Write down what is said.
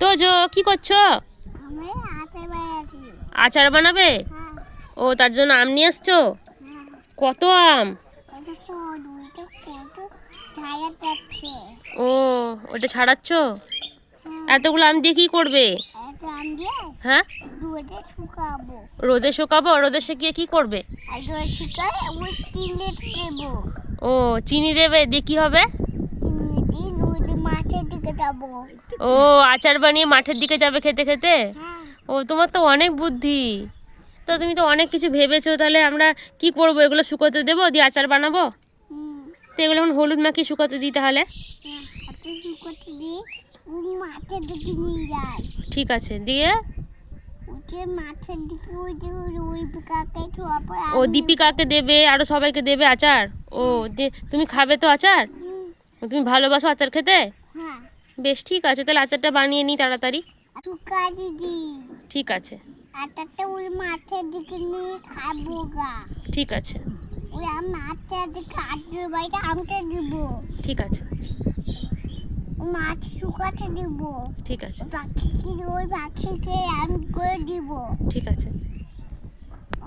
তো জো কি করছো? আচার বানাবে? ও তার জন্য আম নিয়ে আসছো? কত আম? ও ওটা ছাড়াচ্ছ? এতগুলো আম দিয়ে কি করবে? হ্যাঁ, রোদে শুকাবো। রোদে শুকিয়ে কি করবে? ও চিনি দেবে, দিয়ে কি হবে? ও আচার বানিয়ে মাঠের দিকে যাবে খেতে খেতে। ও তোমার তো অনেক বুদ্ধি। তো তুমি তো অনেক কিছু ভেবেছো। তাহলে আমরা কি করবো? এগুলো শুকোতে দেবো, দিয়ে আচার বানাবো? তো এগুলো এখন হলুদ মাখিয়ে শুকোতে দিই তাহলে। ঠিক আছে, দিয়ে ও দীপিকাকে দেবে, আরো সবাইকে দেবে আচার। ও তুমি খাবে তো আচার? তুমি ভালোবাসো আচার খেতে? বেশ, ঠিক আছে, তাহলে আচারটা বানিয়ে নিই তাড়াতাড়ি। ঠিক আছে, ঠিক আছে, ঠিক আছে, মাছ শুকাতে দিব, ঠিক আছে, পাখিকে ওই পাখিকে আমি করে দিব। ঠিক আছে।